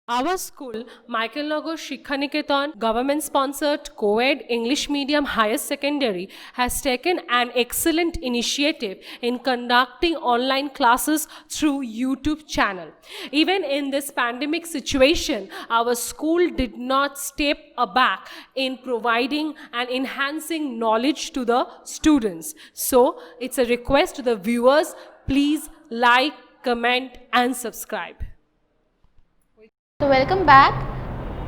Our school, Michael Nagar Shikhaniketan, government-sponsored co-ed English medium higher secondary, has taken an excellent initiative in conducting online classes through YouTube channel. Even in this pandemic situation, our school did not step aback in providing and enhancing knowledge to the students. So, it's a request to the viewers, please like, comment and subscribe. So welcome back.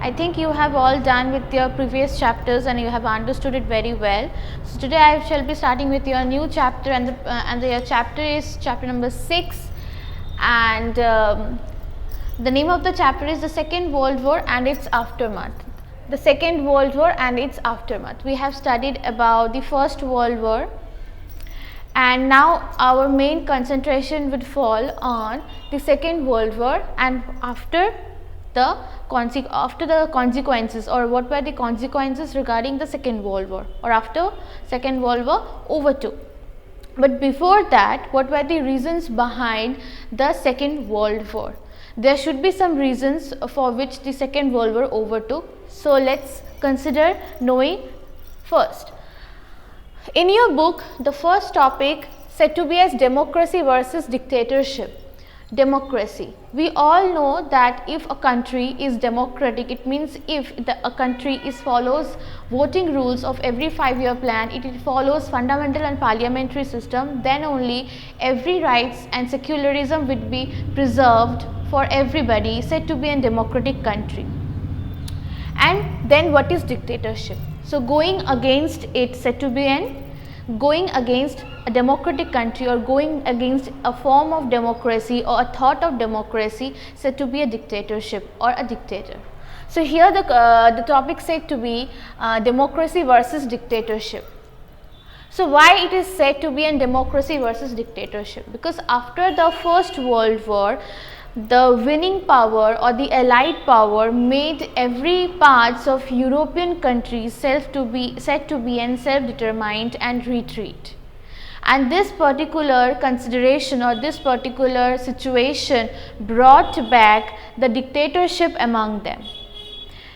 I think you have all done with your previous chapters and you have understood it very well. So today I shall be starting with your new chapter, and the chapter is chapter number 6, and the name of the chapter is the Second World War and its aftermath. The Second World War and its aftermath. We have studied about the First World War, and now our main concentration would fall on the Second World War and after the consequences, or what were the consequences regarding the Second World War, or after Second World War overtook. But before that, what were the reasons behind the Second World War? There should be some reasons for which the Second World War overtook. So let's consider knowing first. In your book, the first topic said to be as democracy versus dictatorship. Democracy. We all know that if a country is democratic, it means if a country follows voting rules of every 5-year plan, it follows fundamental and parliamentary system, then only every rights and secularism would be preserved for everybody, said to be a democratic country. And then what is dictatorship? So going against it, said to be going against a democratic country or going against a form of democracy or a thought of democracy, said to be a dictatorship or a dictator. So here the topic said to be democracy versus dictatorship. So why it is said to be a democracy versus dictatorship? Because after the First World War, the winning power or the allied power made every parts of European countries said to be and self-determined and retreat. And this particular consideration or this particular situation brought back the dictatorship among them.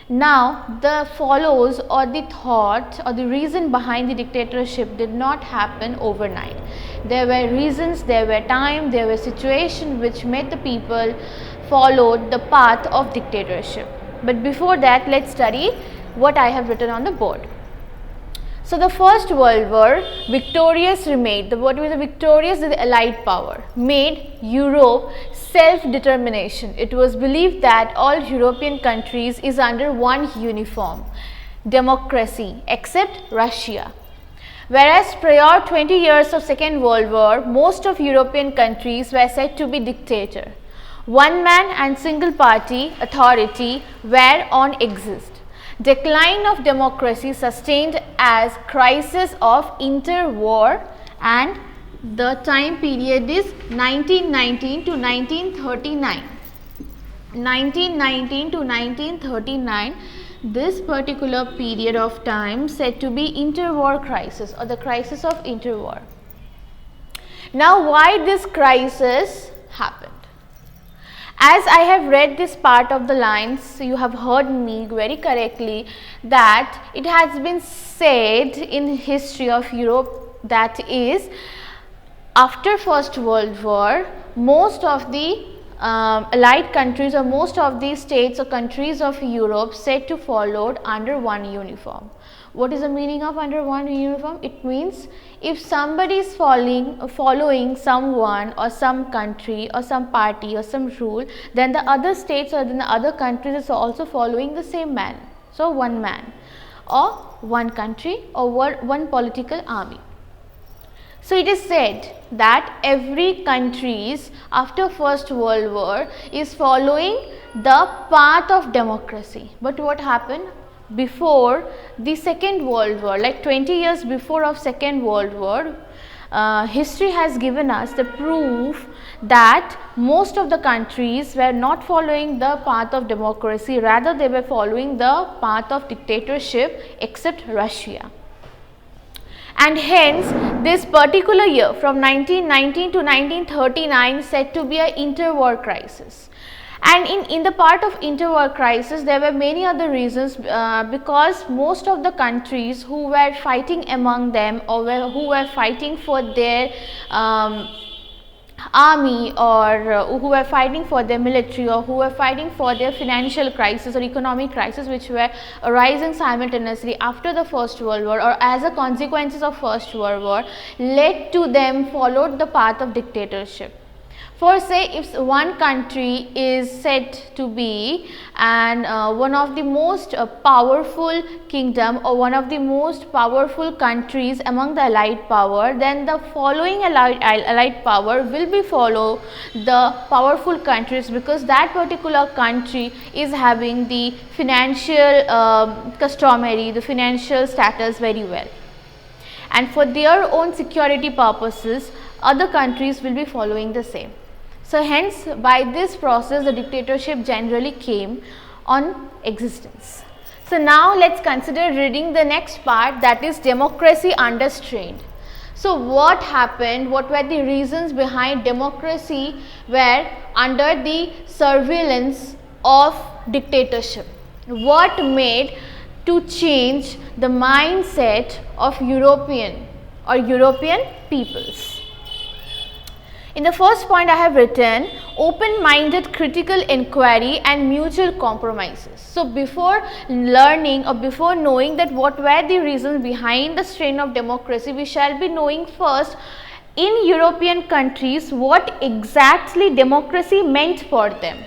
Now, the follows or the thought or the reason behind the dictatorship did not happen overnight. There were reasons, there were time, there were situations which made the people follow the path of dictatorship. But before that, let's study what I have written on the board. So the First World War, victorious remained. What was the victorious? The allied power made Europe self-determination. It was believed that all European countries is under one uniform democracy except Russia. Whereas prior 20 years of Second World War, most of European countries were said to be dictator. One man and single party authority were on exist. Decline of democracy sustained as crisis of interwar, and the time period is 1919 to 1939. 1919 to 1939, this particular period of time said to be interwar crisis or the crisis of interwar. Now, why this crisis happened? As I have read this part of the lines, you have heard me very correctly that it has been said in history of Europe, that is, after First World War, most of the allied countries or most of the states or countries of Europe said to followed under one uniform. What is the meaning of under one uniform? It means if somebody is following someone or some country or some party or some rule, then the other states or then the other countries is also following the same man. So one man or one country or one political army. So it is said that every countries after First World War is following the path of democracy. But what happened? Before the Second World War, like 20 years before of Second World War, history has given us the proof that most of the countries were not following the path of democracy, rather they were following the path of dictatorship except Russia. And hence this particular year from 1919 to 1939 said to be an interwar crisis. And in the part of interwar crisis, there were many other reasons, because most of the countries who were fighting among them, or who were fighting for their army, or who were fighting for their military, or who were fighting for their financial crisis or economic crisis, which were arising simultaneously after the First World War, or as a consequences of First World War, led to them followed the path of dictatorship. For say, if one country is said to be one of the most powerful kingdom, or one of the most powerful countries among the allied power, then the following allied power will be follow the powerful countries, because that particular country is having the financial customary, the financial status very well, and for their own security purposes other countries will be following the same. So hence, by this process the dictatorship generally came on existence. So now let's consider reading the next part, that is democracy under strain. So what happened, what were the reasons behind democracy were under the surveillance of dictatorship? What made to change the mindset of European peoples? In the first point I have written open-minded critical inquiry and mutual compromises. So before learning, or before knowing that what were the reasons behind the strain of democracy, we shall be knowing first in European countries what exactly democracy meant for them.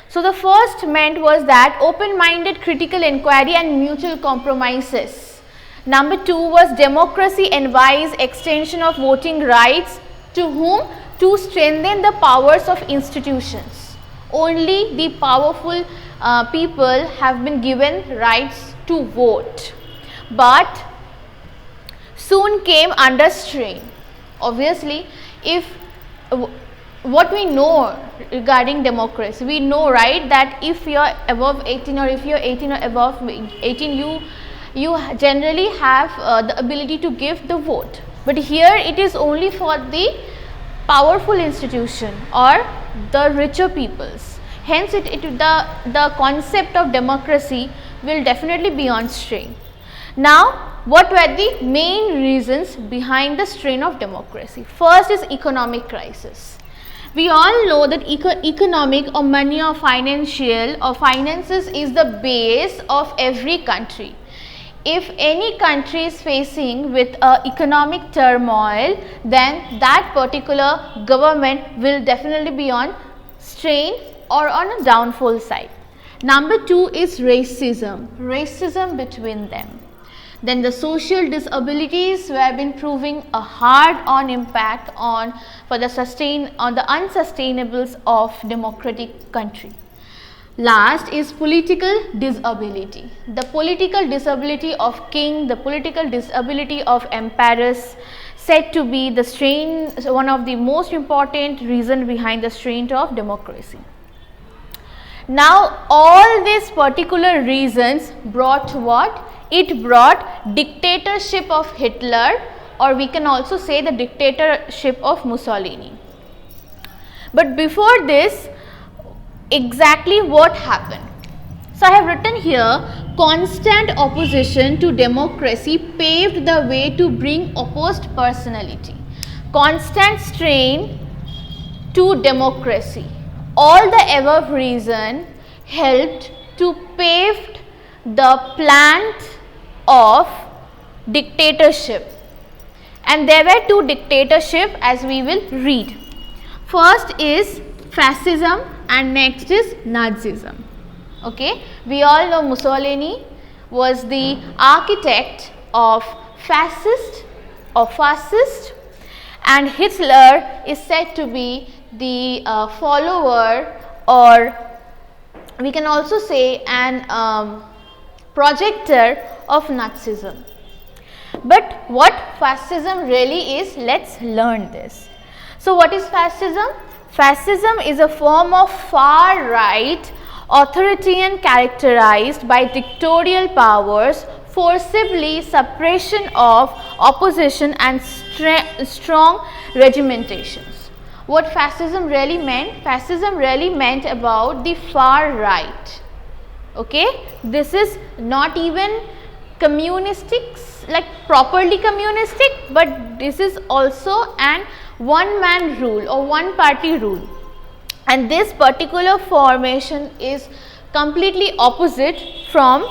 So the first meant was that open-minded critical inquiry and mutual compromises. Number 2 was democracy envies extension of voting rights to whom? To strengthen the powers of institutions. Only the powerful people have been given rights to vote, but soon came under strain. Obviously, if what we know regarding democracy, we know, right, that if you are above 18, or if you are 18 or above 18, you generally have the ability to give the vote, but here it is only for the powerful institution or the richer peoples. Hence the concept of democracy will definitely be on strain. Now what were the main reasons behind the strain of democracy? First is economic crisis. We all know that economic or money or financial or finances is the base of every country. If any country is facing with economic turmoil, then that particular government will definitely be on strain or on a downfall side. Number 2 is racism between them. Then the social disabilities have been proving a hard-on impact on the unsustainables of democratic country. Last is political disability. The political disability of king, the political disability of emperors, said to be the strain, one of the most important reason behind the strain of democracy. Now all these particular reasons brought what? It brought dictatorship of Hitler, or we can also say the dictatorship of Mussolini. But before this, exactly what happened? So I have written here, constant opposition to democracy paved the way to bring opposed personality. Constant strain to democracy. All the above reason helped to pave the plant of dictatorship. And there were 2 dictatorships as we will read. First is fascism and next is Nazism. Okay, we all know Mussolini was the architect of fascist, and Hitler is said to be the follower, or we can also say an projector of Nazism. But what fascism really is, let's learn this. So what is fascism? Fascism is a form of far right authoritarian characterized by dictatorial powers, forcibly suppression of opposition and strong regimentations. What fascism really meant? Fascism really meant about the far right. Okay, this is not even communistic, like properly communistic, but this is also an one man rule or one party rule, and this particular formation is completely opposite from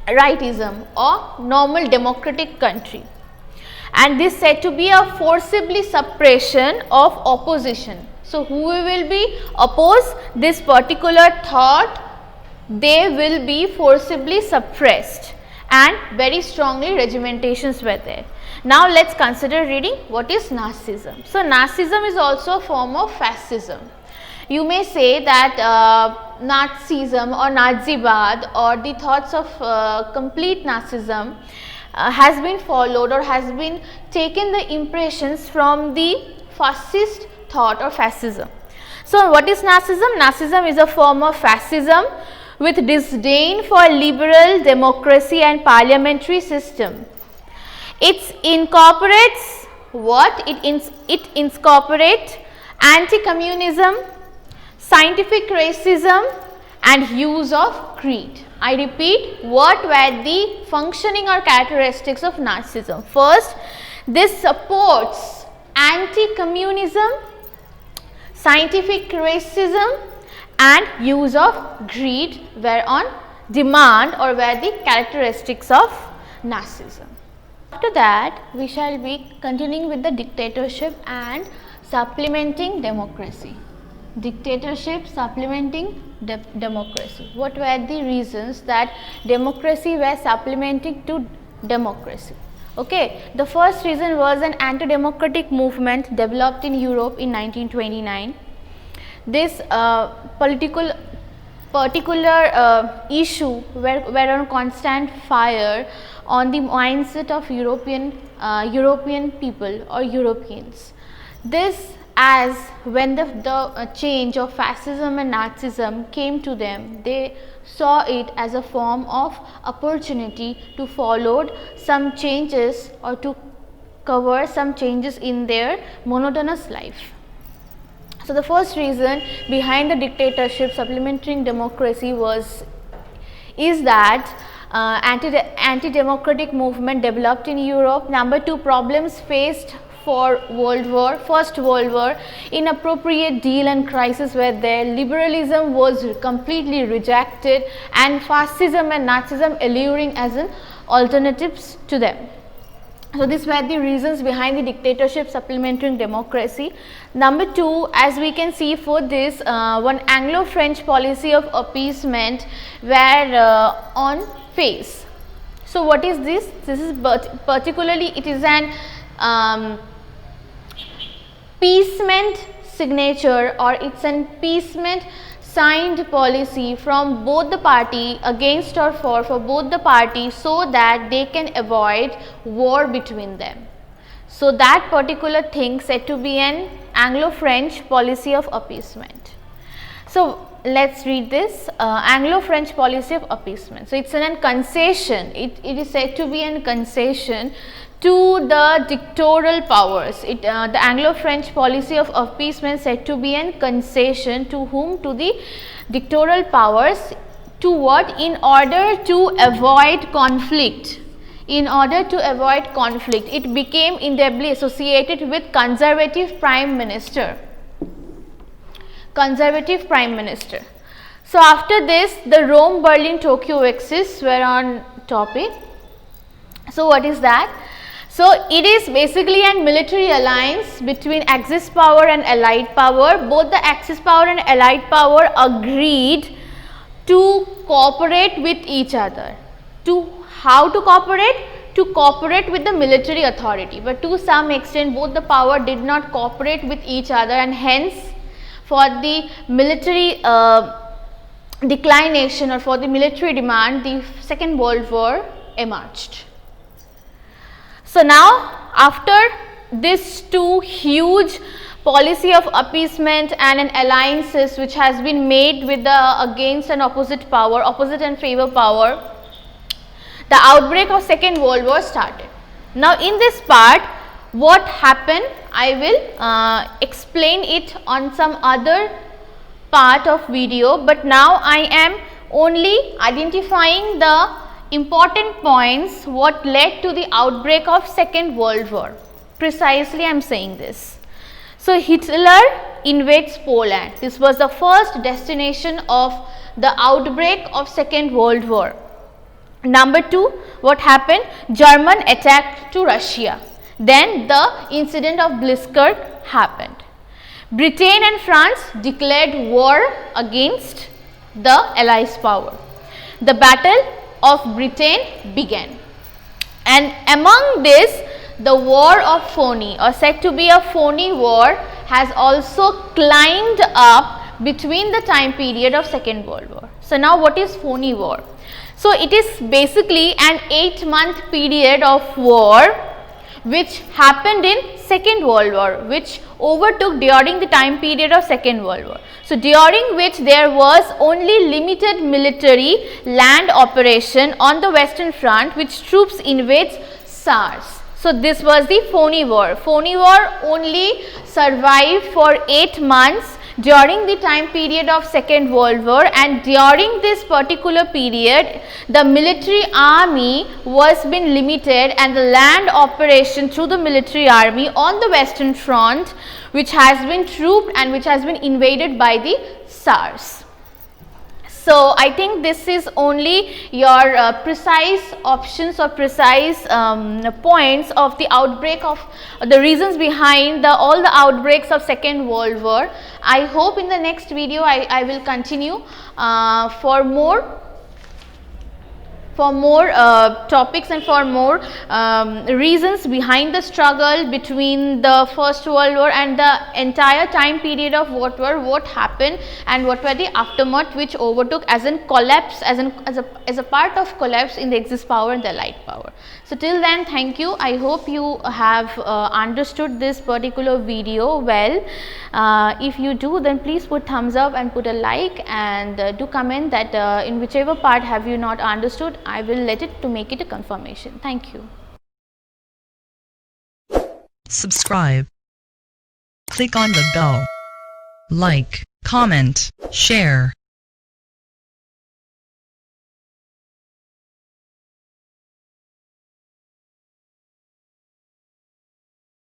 rightism or normal democratic country, and this said to be a forcibly suppression of opposition. So who will be oppose this particular thought, they will be forcibly suppressed, and very strongly regimentations were there. Now let's consider reading what is Nazism. So Nazism is also a form of fascism. You may say that Nazism or Nazibad or the thoughts of complete Nazism has been followed or has been taken the impressions from the fascist thought or fascism. So what is Nazism? Nazism is a form of fascism with disdain for liberal democracy and parliamentary system. It incorporates what? It incorporates anti-communism, scientific racism and use of creed. I repeat, what were the functioning or characteristics of Nazism? First, this supports anti-communism, scientific racism and use of greed were on demand or were the characteristics of Nazism. After that, we shall be continuing with the dictatorship and supplementing democracy. Dictatorship supplementing democracy. What were the reasons that democracy were supplementing to democracy? Okay, the first reason was an anti-democratic movement developed in Europe in 1929. This particular issue were on constant fire on the mindset of European people or Europeans. This as when the change of fascism and Nazism came to them, they saw it as a form of opportunity to follow some changes or to cover some changes in their monotonous life. So the first reason behind the dictatorship supplementing democracy is that anti-democratic movement developed in Europe. Number two, problems faced for First World War, inappropriate deal and crisis were there, liberalism was completely rejected and fascism and Nazism alluring as an alternatives to them. So these were the reasons behind the dictatorship supplementing democracy. Number two, as we can see for this, one Anglo-French policy of appeasement were on phase. So what is this? This is particularly it is an peacement signature or it's an peacement signed policy from both the party against or for both the parties so that they can avoid war between them. So that particular thing said to be an Anglo-French policy of appeasement. So let's read this Anglo-French policy of appeasement. So it's a concession, it is said to be a concession to the dictatorial powers. The Anglo-French policy of appeasement said to be a concession to whom? To the dictatorial powers. To what? In order to avoid conflict. In order to avoid conflict, it became indelibly associated with conservative prime minister. Conservative prime minister. So after this, the Rome, Berlin, Tokyo axis were on topic. So what is that? So it is basically a military alliance between Axis power and Allied power. Both the Axis power and Allied power agreed to cooperate with each other. To how to cooperate? To cooperate with the military authority, but to some extent both the power did not cooperate with each other, and hence for the military declination or for the military demand, the Second World War emerged. So now after this two huge policy of appeasement and an alliances which has been made with the against and opposite power, opposite and favor power, the outbreak of Second World War started. Now in this part, what happened? I will explain it on some other part of video, but now I am only identifying the important points what led to the outbreak of Second World War. Precisely I am saying this. So Hitler invades Poland. This was the first destination of the outbreak of Second World War. Number 2, what happened? German attack to Russia. Then the incident of Blitzkrieg happened. Britain and France declared war against the Allies power. The Battle of Britain began. And among this, the war of phony, or said to be a phony war, has also climbed up between the time period of Second World War. So now what is phony war? So it is basically an 8-month period of war which happened in Second World War, which overtook during the time period of Second World War. So during which there was only limited military land operation on the Western Front, which troops invades SARS. So this was the phony war. Phony war only survived for 8 months during the time period of Second World War, and during this particular period the military army was been limited, and the land operation through the military army on the Western Front, which has been trooped and which has been invaded by the SARS. So I think this is only your precise options or precise points of the outbreak of the reasons behind all the outbreaks of Second World War. I hope in the next video I will continue for more topics and for more reasons behind the struggle between the First World War and the entire time period of World War, what happened and what were the aftermath which overtook as in collapse, as a part of collapse in the Axis power and the Allied power. So till then, thank you. I hope you have understood this particular video well. If you do, then please put thumbs up and put a like, and do comment that in whichever part have you not understood. I will let it to make it a confirmation. Thank you. Subscribe. Click on the bell. Like, comment, share.